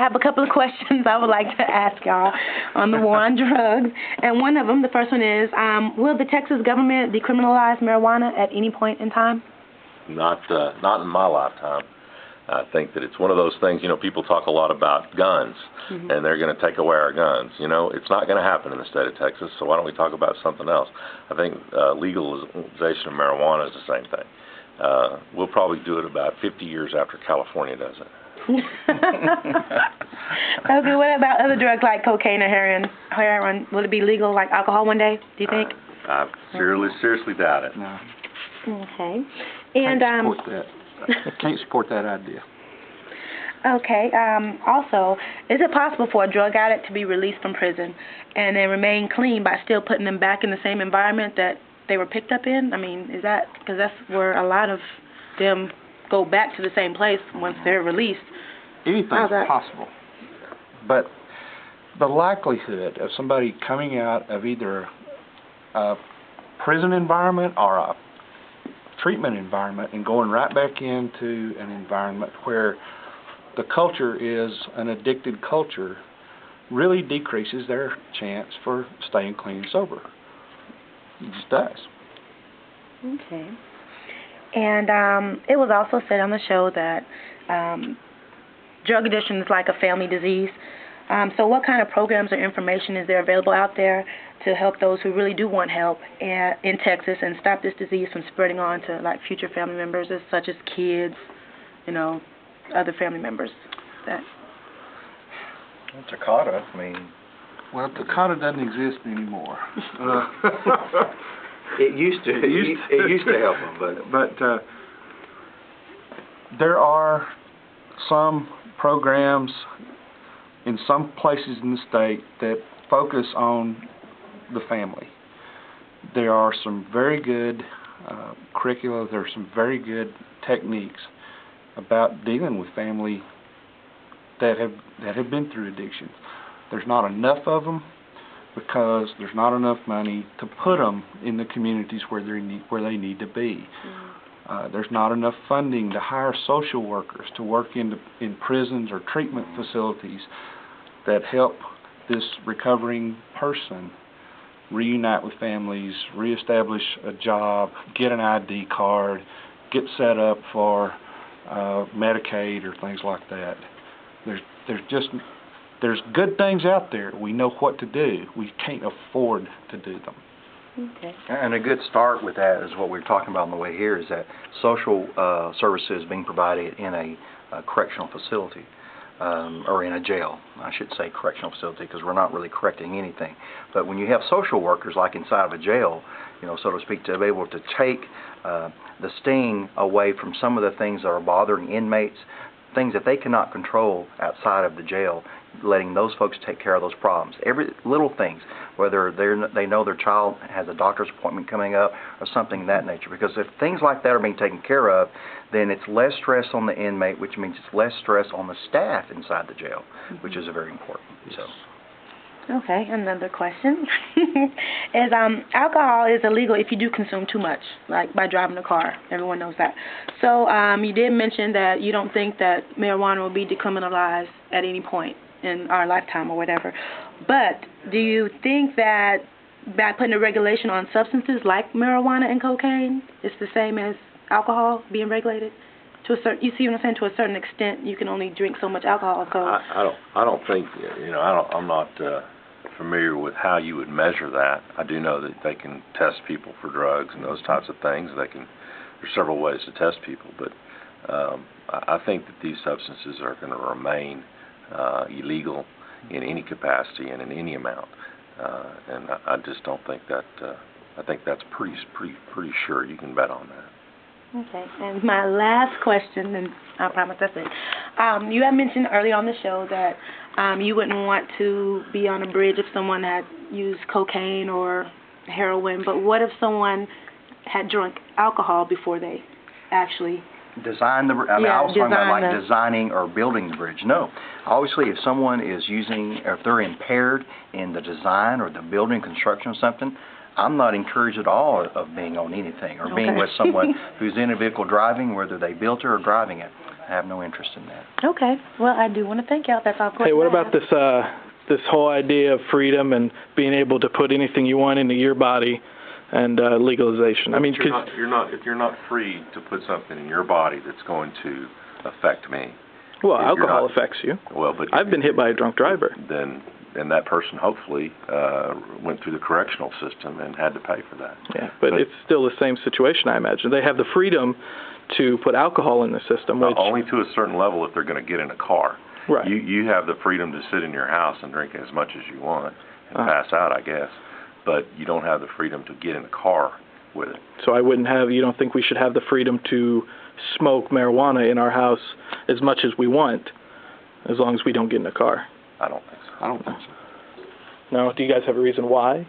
have a couple of questions I would like to ask y'all on the war on drugs. And one of them, the first one is, will the Texas government decriminalize marijuana at any point in time? Not in my lifetime. I think that it's one of those things, people talk a lot about guns, and they're going to take away our guns. It's not going to happen in the state of Texas, so why don't we talk about something else? I think legalization of marijuana is the same thing. We'll probably do it about 50 years after California does it. Okay, what about other drugs like cocaine or heroin? Will it be legal like alcohol one day, do you think? I seriously doubt it. No. Okay. And can't support that idea. Okay. Also, is it possible for a drug addict to be released from prison and then remain clean by still putting them back in the same environment that they were picked up in? I mean, is that because that's where a lot of them go back to the same place once they're released? Anything's possible, but the likelihood of somebody coming out of either a prison environment or a treatment environment and going right back into an environment where the culture is an addicted culture really decreases their chance for staying clean and sober. It just does. Okay. And it was also said on the show that drug addiction is like a family disease. So what kind of programs or information is there available out there to help those who really do want help in Texas and stop this disease from spreading on to like future family members, such as kids, other family members? Takata, well, Takata doesn't exist anymore. It used to. It used to help them, but there are some programs in some places in the state that focus on the family. There are some very good curricula. There are some very good techniques about dealing with family that have been through addiction. There's not enough of them because there's not enough money to put them in the communities where they need to be. There's not enough funding to hire social workers to work in prisons or treatment facilities that help this recovering person reunite with families, reestablish a job, get an ID card, get set up for Medicaid or things like that. There's good things out there. We know what to do. We can't afford to do them. Okay. And a good start with that is what we were talking about on the way here, is that social services being provided in a correctional facility or in a jail. I should say correctional facility because we're not really correcting anything. But when you have social workers like inside of a jail, so to speak, to be able to take the sting away from some of the things that are bothering inmates, things that they cannot control outside of the jail, letting those folks take care of those problems. Every little things, whether they know their child has a doctor's appointment coming up or something of that nature. Because if things like that are being taken care of, then it's less stress on the inmate, which means it's less stress on the staff inside the jail, which is very important. So. Okay, another question is alcohol is illegal if you do consume too much, like by driving a car. Everyone knows that. So you did mention that you don't think that marijuana will be decriminalized at any point in our lifetime or whatever. But do you think that by putting a regulation on substances like marijuana and cocaine, it's the same as alcohol being regulated? To a certain, you see what I'm saying? To a certain extent, you can only drink so much alcohol. So I don't think I'm not familiar with how you would measure that. I do know that they can test people for drugs and those types of things. There's several ways to test people, but I think that these substances are going to remain illegal in any capacity and in any amount. And I just don't think that. I think that's pretty sure. You can bet on that. Okay, and my last question, and I promise that's it. You had mentioned earlier on the show that you wouldn't want to be on a bridge if someone had used cocaine or heroin, but what if someone had drunk alcohol before they actually design the bridge? I was talking about designing or building the bridge. No. Obviously, if someone is using, or if they're impaired in the design or the building construction of something, I'm not encouraged at all of being on anything or being with someone who's in a vehicle driving, whether they built it or driving it. I have no interest in that. Okay. Well, I do want to thank y'all. That's all. Hey, what about this whole idea of freedom and being able to put anything you want into your body and legalization? I mean, if you're not free to put something in your body that's going to affect me. Well, alcohol affects you. Well, but I've been hit by a drunk driver. Then that person hopefully went through the correctional system and had to pay for that. Yeah, but it's still the same situation, I imagine. They have the freedom to put alcohol in the system, which only to a certain level if they're going to get in a car. Right. You have the freedom to sit in your house and drink as much as you want and pass out, I guess, but you don't have the freedom to get in a car with it. So you don't think we should have the freedom to smoke marijuana in our house as much as we want, as long as we don't get in a car? I don't think so. I don't think so. No? Do you guys have a reason why?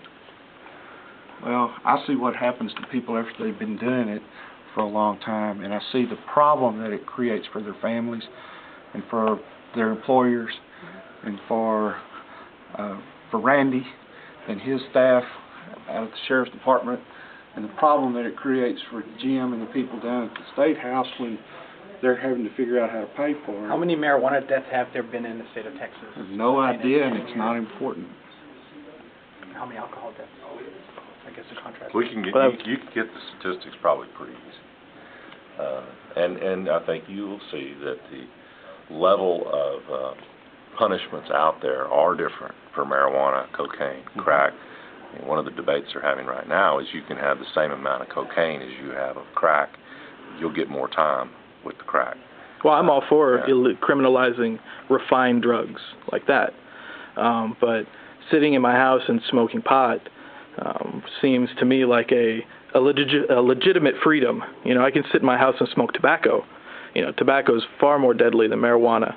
Well, I see what happens to people after they've been doing it for a long time, and I see the problem that it creates for their families and for their employers and for Randy and his staff out of the Sheriff's Department, and the problem that it creates for Jim and the people down at the State House when they're having to figure out how to pay for it. How many marijuana deaths have there been in the state of Texas? I have no idea, and it's not important. How many alcohol deaths? I guess the contrast. We can get you can get the statistics probably pretty easy, and I think you will see that the level of punishments out there are different for marijuana, cocaine, crack. I mean, one of the debates they're having right now is you can have the same amount of cocaine as you have of crack. You'll get more time with the crack. Well, I'm all for criminalizing refined drugs like that. But sitting in my house and smoking pot seems to me like a legitimate freedom. You know, I can sit in my house and smoke tobacco. You know, tobacco is far more deadly than marijuana.